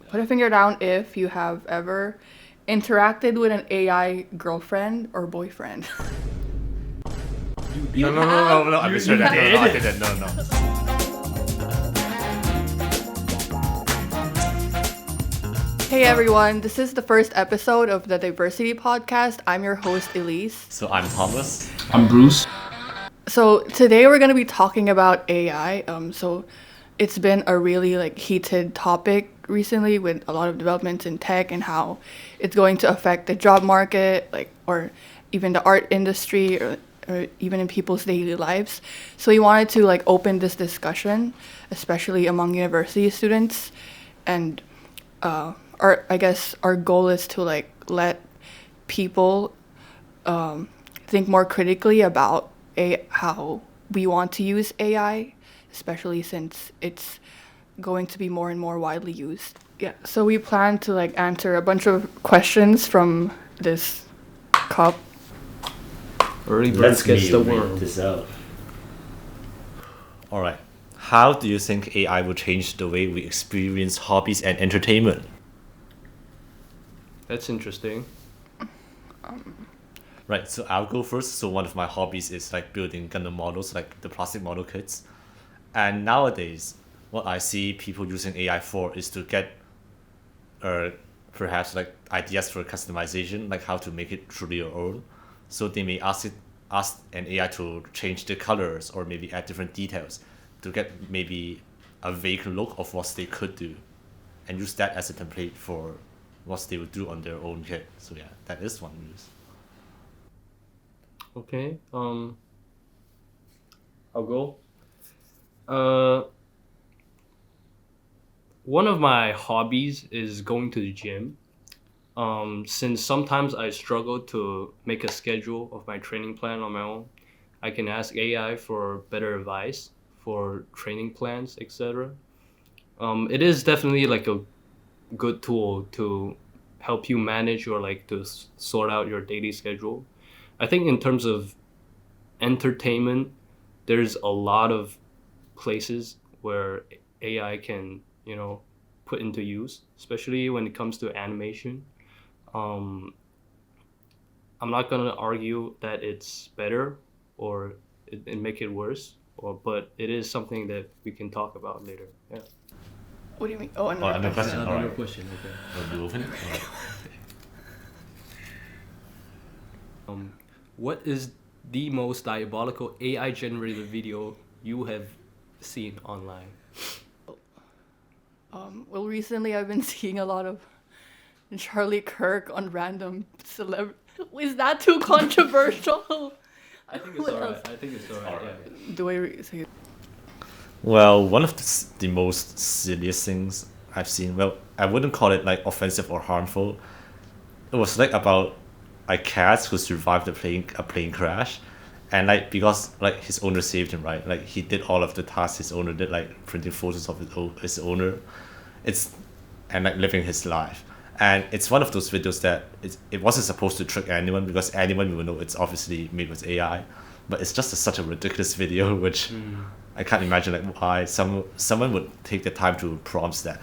Put a finger down if you have ever interacted with an AI girlfriend or boyfriend. No, I misheard that. No, I didn't. No. Hey everyone, this is the first episode of the Diversity Podcast. I'm your host, Elise. So I'm Thomas. I'm Bruce. So today we're going to be talking about AI. So it's been a really heated topic recently with a lot of developments in tech and how it's going to affect the job market, or even the art industry, or even in people's daily lives. So we wanted to open this discussion, especially among university students, and our goal is to let people think more critically about how we want to use AI, especially since it's going to be more and more widely used. Yeah, so we plan to answer a bunch of questions from this cup. Early bird gets the worm. This out. All right. How do you think AI will change the way we experience hobbies and entertainment? That's interesting. Right, so I'll go first. So one of my hobbies is building Gundam models, the plastic model kits. And nowadays, what I see people using AI for is to get perhaps ideas for customization, how to make it truly your own. So they may ask an AI to change the colors or maybe add different details to get maybe a vague look of what they could do, and use that as a template for what they would do on their own kit. So yeah, that is one use. Okay. I'll go. One of my hobbies is going to the gym. Since sometimes I struggle to make a schedule of my training plan on my own, I can ask AI for better advice for training plans, etc. It is definitely a good tool to help you manage or to sort out your daily schedule. I think in terms of entertainment, there's a lot of places where AI can, put into use, especially when it comes to animation. I'm not gonna argue that it's better or it make it worse, but it is something that we can talk about later. Yeah. What do you mean? Oh, Another question. Another All right. question. Okay. Want to open it? All right. What is the most diabolical AI generated video you have seen online? Well, recently I've been seeing a lot of Charlie Kirk on random celeb. Is that too controversial? I think it's alright. Yeah. Do I say it? Well, one of the most silliest things I've seen, well, I wouldn't call it offensive or harmful. It was about a cat who survived a plane crash, and because his owner saved him, right? He did all of the tasks his owner did, printing photos of his owner, and living his life. And it's one of those videos that it wasn't supposed to trick anyone, because anyone will know it's obviously made with AI, but it's just such a ridiculous video, which I can't imagine why someone would take the time to prompt that,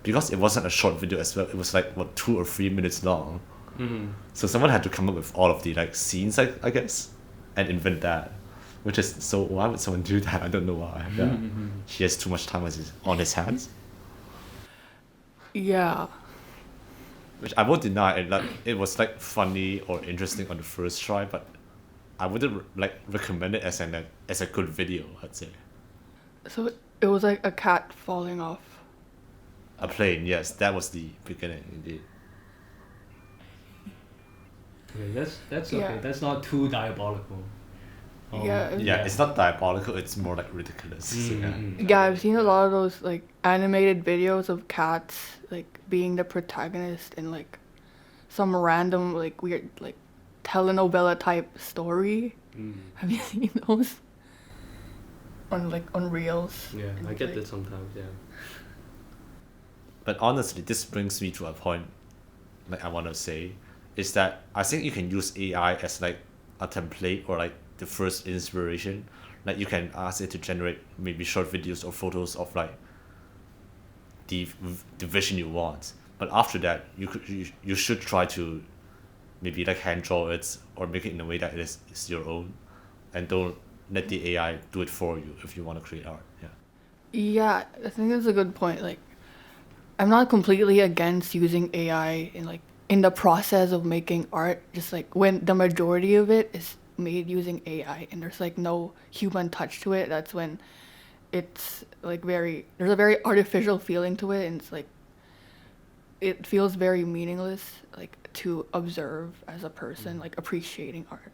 because it wasn't a short video as well. It was 2 or 3 minutes long. So someone had to come up with all of the scenes, I guess, and invent that, which is, so why would someone do that? I don't know why. Yeah. He has too much time on his hands. Yeah. Which I won't deny it was funny or interesting on the first try, but I wouldn't recommend it as a good video, I'd say. So it was a cat falling off A plane, yes, that was the beginning indeed. Okay, that's okay. Yeah. That's not too diabolical. Yeah. Yeah, it's not diabolical, it's more ridiculous. So, yeah. Yeah, I've seen a lot of those animated videos of cats being the protagonist in some random weird telenovela type story. Have you seen those? On Reels. Yeah, I get that sometimes. Yeah. But honestly, this brings me to a point I want to say, is that I think you can use AI as a template or the first inspiration. You can ask it to generate maybe short videos or photos of the vision you want. But after that, you should try to maybe like hand draw it or make it in a way that is your own, and don't let the AI do it for you if you want to create art. Yeah. Yeah, I think that's a good point. Like, I'm not completely against using AI in the process of making art. Just like when the majority of it is made using AI and there's like no human touch to it, that's when it's like there's a very artificial feeling to it, and it's like it feels very meaningless, like to observe as a person, like appreciating art.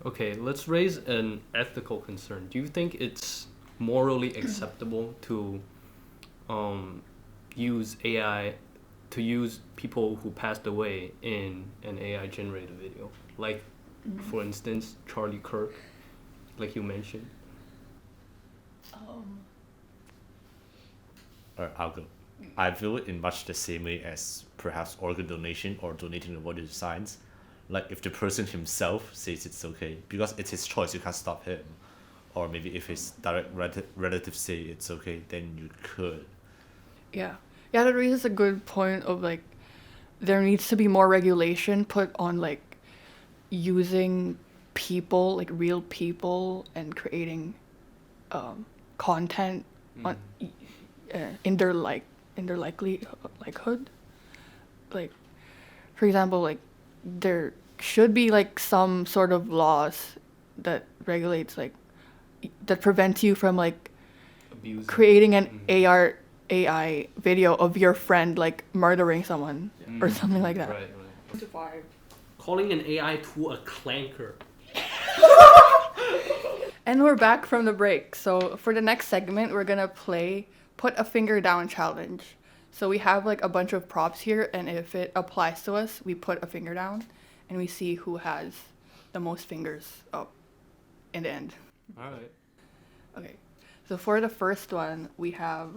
Okay, let's raise an ethical concern. Do you think it's morally acceptable to use AI, to use people who passed away in an AI generated video? Like, for instance, Charlie Kirk, like you mentioned. Or I'll go. I view it in much the same way as perhaps organ donation or donating the body to science. Like if the person himself says it's okay, because it's his choice, you can't stop him. Or maybe if his direct relatives say it's okay, then you could. Yeah, that raises a good point of like there needs to be more regulation put on like using people, like real people, and creating content on in their likelihood. Like, for example, like there should be like some sort of laws that regulates like that prevents you from like Abusing. creating an AI video of your friend like murdering someone or something like that. Right. Calling an AI tool a clanker. And we're back from the break. So for the next segment, we're gonna play Put a Finger Down challenge. So we have like a bunch of props here, and if it applies to us, we put a finger down, and we see who has the most fingers up in the end. All right. Okay. So for the first one, we have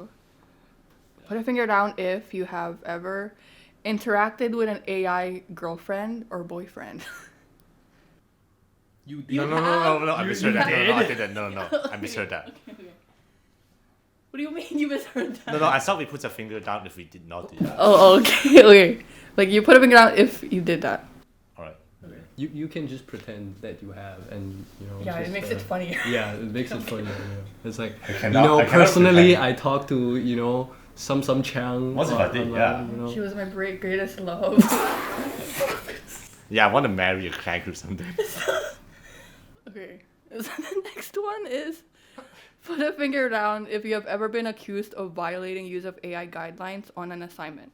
put a finger down if you have ever interacted with an AI girlfriend or boyfriend. You did. No, I misheard that. did? No, I didn't. No, I misheard that. Okay. What do you mean you misheard that? No, I thought we put a finger down if we did not do that. Oh, okay, okay. Like you put a finger down if you did that. Alright. You can just pretend that you have, and you know. Yeah, just, it makes it funnier. Yeah, it makes it funnier. Yeah. It's like cannot personally, pretend. I talked to some Chang. What's if I did? Yeah. You know. She was my greatest love. Yeah, I want to marry a clank or something. Okay. So the next one is put a finger down if you have ever been accused of violating use of AI guidelines on an assignment.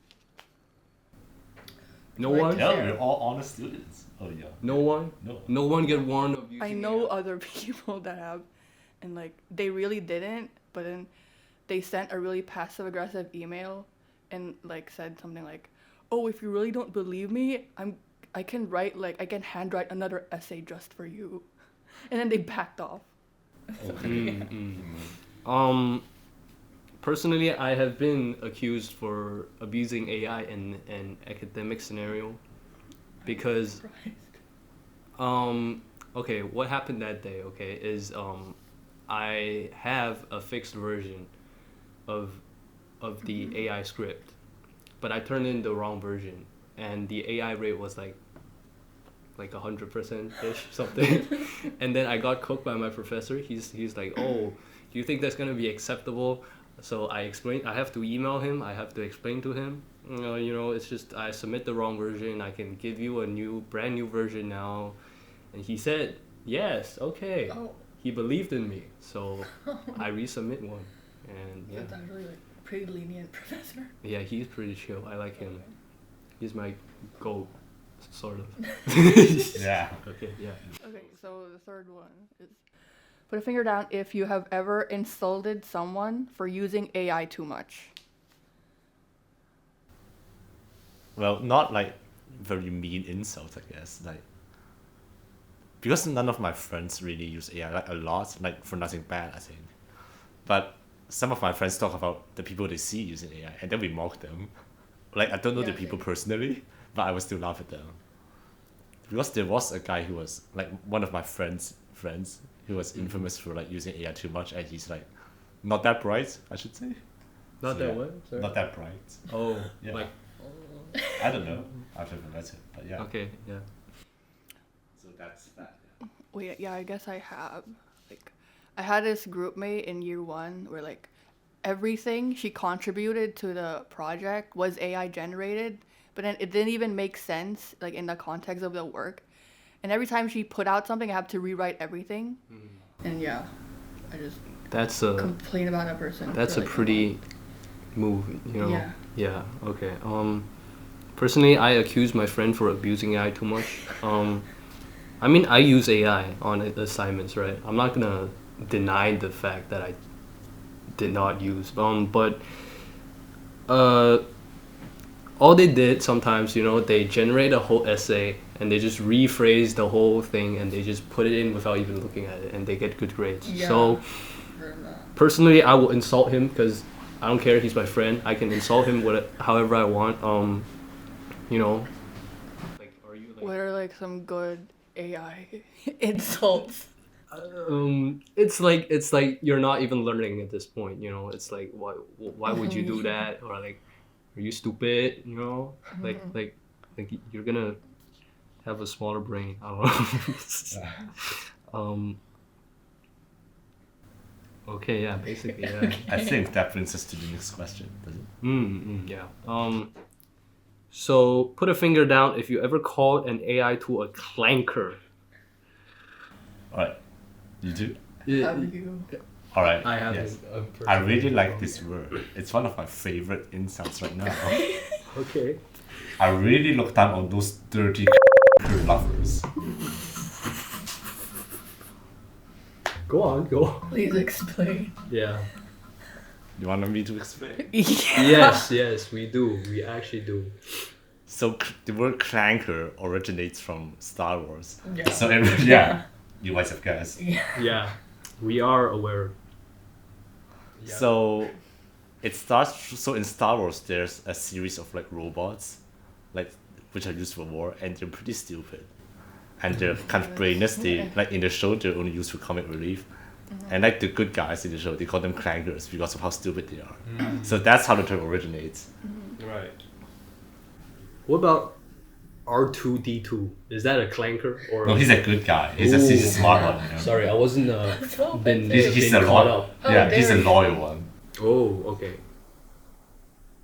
No Right. one. Yeah, we're all honest students. Oh yeah. No one. No. No one get warned of using. I know AI. other people that have, and like they really didn't, but then they sent a really passive aggressive email and like said something like, "Oh, if you really don't believe me, I can handwrite another essay just for you," and then they backed off. Personally, I have been accused for abusing AI in an academic scenario, because okay, what happened that day, okay, is I have a fixed version of the AI script, but I turned in the wrong version, and the AI rate was like 100% ish something. And then I got cooked by my professor. He's like, "Oh, do you think that's gonna be acceptable?" So I explained, I have to email him, I have to explain to him, it's just I submit the wrong version, I can give you a brand new version now. And he said, yes, okay. Oh. He believed in me, so I resubmit one. And yeah. That's actually like a pretty lenient professor. Yeah, he's pretty chill. I like him. He's my goat, sort of. Yeah. Okay, yeah. Okay, so the third one is put a finger down if you have ever insulted someone for using AI too much. Well, not like very mean insults, I guess. Like, because none of my friends really use AI like a lot, like for nothing bad, I think. But some of my friends talk about the people they see using AI, and then we mock them. Like, I don't know the people personally, but I would still laugh at them. Because there was a guy who was like one of my friends who was infamous for like using AI too much, and he's like not that bright, I should say. Not So, that yeah, what? Sorry. Not that bright. Oh, Yeah. like I don't know. I've never met it, but yeah. okay, yeah. So that's that. Yeah. Wait, yeah, I guess I have. Like, I had this group mate in year one where like everything she contributed to the project was AI generated, but then it didn't even make sense like in the context of the work. And every time she put out something, I have to rewrite everything. And yeah, I just That's a complain about that person. that's for, a like, pretty move, you know. Yeah. Yeah. Okay. Personally, I accuse my friend for abusing AI too much. I mean, I use AI on assignments, right? I'm not gonna deny the fact that I did not use. But all they did sometimes, you know, they generate a whole essay and they just rephrase the whole thing and they just put it in without even looking at it and they get good grades. Yeah. So personally, I will insult him because I don't care. He's my friend. I can insult him however I want. You know. Like, are you like? What are like some good AI insults? It's like you're not even learning at this point. You know. It's like why would you do that? Or like, are you stupid? You know. Like you're gonna have a smaller brain. I don't know. Okay, yeah, basically, yeah. I think that brings us to the next question, does it? Yeah. So put a finger down if you ever called an AI tool a clanker. Alright. You do? Have you? Alright. I have. Yes. I really like this word. It's one of my favorite insults right now. Okay. I really look down on those dirty lovers. Go on, go. Please explain. Yeah. You want me to explain? Yes, we do. We actually do. So the word clanker originates from Star Wars. Yeah. So yeah, you might have guessed. Yeah. We are aware. Yeah. So it starts. So in Star Wars, there's a series of like robots, like which are used for war, and they're pretty stupid, and they're kind of brainless. They like in the show they're only used for comic relief, and like the good guys in the show they call them clankers because of how stupid they are. So that's how the term originates. Right. What about R2D2? Is that a clanker or? No, he's a good guy. He's a smart one. You know? Sorry, I wasn't been He's been a caught loyal. up. Yeah, he's a there. loyal one. Oh, okay.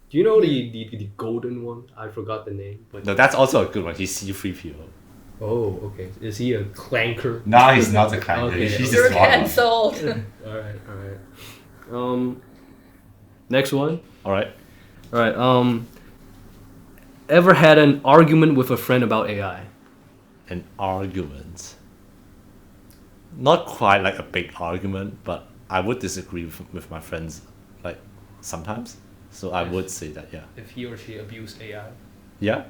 Do you know the golden one? I forgot the name, but No, that's also a good one. He's C-3PO. oh, okay. Is he a clanker? No, he's not a clanker. Okay. He's You're a smart one. cancelled. All right. Next one. All right. All right. Ever had an argument with a friend about AI? An argument. Not quite like a big argument, but I would disagree with my friends, like sometimes. So I would say that, yeah. If he or she abused AI, Yeah.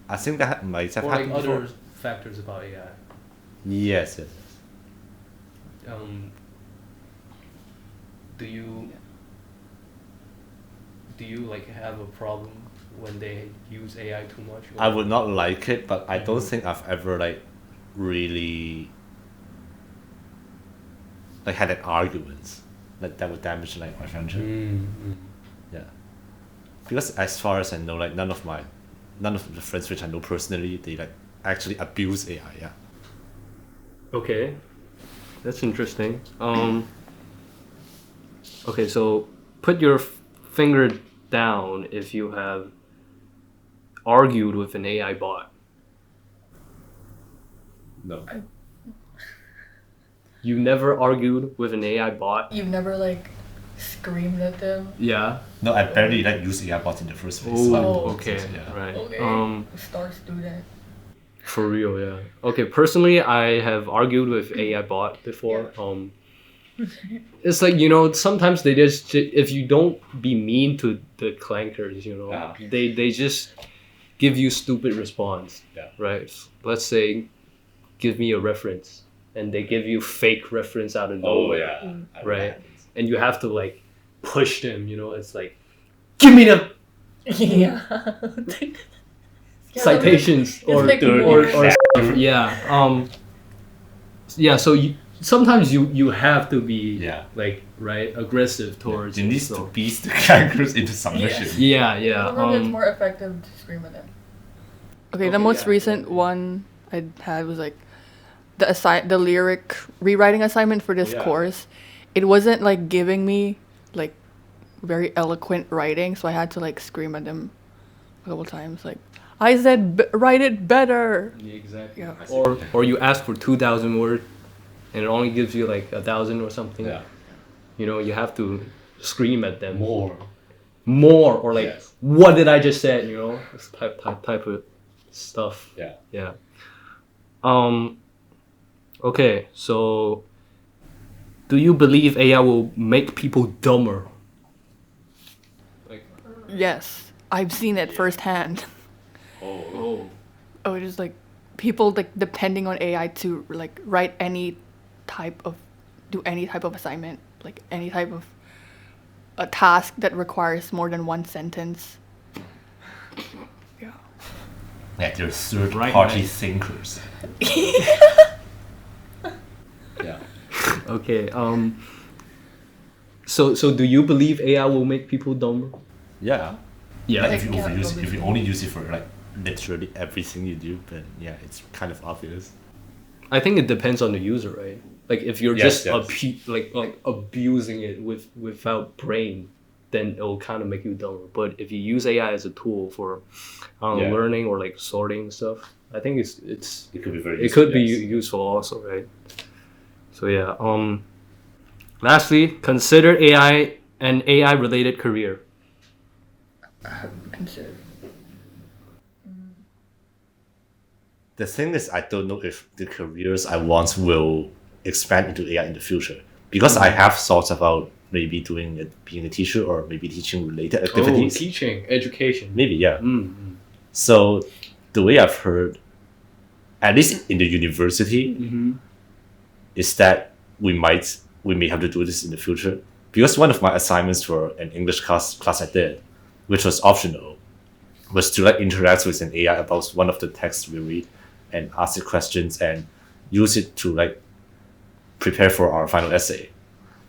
I think that might have or like happened before. other factors about AI. Yes. Do you like have a problem when they use AI too much? Or? I would not like it, but I don't think I've ever like really like had an argument like that would damage like my friendship. Yeah. Because as far as I know, like none of the friends which I know personally, they like actually abuse AI, yeah. Okay, that's interesting. Okay, so put your finger down if you have argued with an AI bot. No. You never argued with an AI bot? You've never like screamed at them. Yeah. No, I barely like use AI bots in the first place. Oh, so I Oh. don't okay, think so, yeah. right. Okay. Star student. For real, yeah. Okay, personally, I have argued with AI bot before. It's like, you know, sometimes they just, if you don't be mean to the clankers, you know, Yeah. they just give you stupid response. Yeah. Right? Let's say, give me a reference, and they give you fake reference out of nowhere. Right? And you have to like push them, you know, it's like, give me the Yeah. citations It's like or yeah. Yeah, so sometimes you have to be Yeah. like right aggressive towards You it, need so- to beat the characters into submission. Yeah. Sometimes it's more effective to scream at them. Okay, the Okay, most yeah, recent yeah. one I had was like the lyric rewriting assignment for this Yeah. course. It wasn't like giving me like very eloquent writing, so I had to like scream at them a couple times. Like, I said, write it better. Yeah, exactly. Yeah. Or you ask for 2,000 words, and it only gives you like 1,000 or something. Yeah. You know, you have to scream at them More. or like, Yes. what did I just say? You know, this type of stuff. Yeah. Yeah. Okay, so do you believe AI will make people dumber? Like, Yes, I've seen it firsthand. oh. Oh, it is like people like depending on AI to like write do any type of assignment, like any type of a task that requires more than one sentence. Yeah. Yeah, they're third-party Right. thinkers. Yeah. Okay. So do you believe AI will make people dumber? Yeah. Yeah. Like if you Yeah. overuse it, if you only use it for like literally everything you do, then yeah, it's kind of obvious. I think it depends on the user, right? Like if you're Yes, just yes. like abusing it without brain, then it will kind of make you dumber. But if you use AI as a tool for Yeah. learning or like sorting stuff, I think it's It could be very. it could be yes. useful also, right? So yeah. Lastly, consider AI an AI related career. Consider. The thing is, I don't know if the careers I want will expand into AI in the future because I have thoughts about maybe being a teacher or maybe teaching related activities. Teaching, education. Maybe, yeah. Mm. So the way I've heard, at least in the university, Mm-hmm. is that we may have to do this in the future because one of my assignments for an English class I did, which was optional, was to like interact with an AI about one of the texts we read and ask it questions and use it to like prepare for our final essay.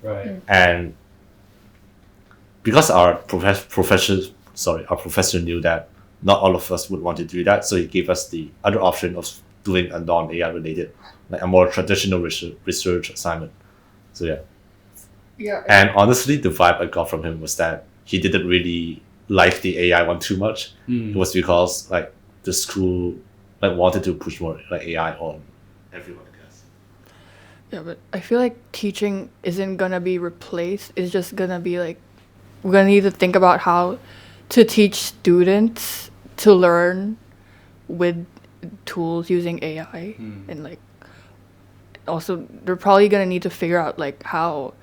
Right. And because our professor knew that not all of us would want to do that, so he gave us the other option of doing a non-AI related, like a more traditional research assignment. So yeah. Yeah. And honestly, the vibe I got from him was that he didn't really like the AI one too much. Mm. It was because like the school like wanted to push more like AI on everyone, I guess. Yeah, but I feel like teaching isn't gonna be replaced. It's just gonna be like we're gonna need to think about how to teach students to learn with tools using AI and like also they're probably gonna need to figure out like how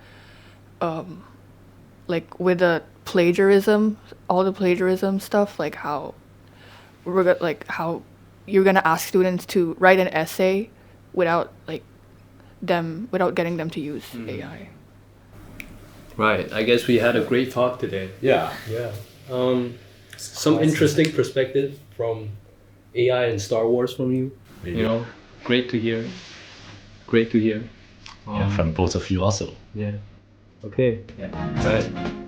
like with the plagiarism, all the plagiarism stuff, like how how you're gonna ask students to write an essay without getting them to use AI. Right. I guess we had a great talk today. Yeah. Yeah. Some interesting perspective from AI and Star Wars from you. Maybe. You know, great to hear. Great to hear. Yeah, from both of you also. Yeah. Okay. Yeah. Right.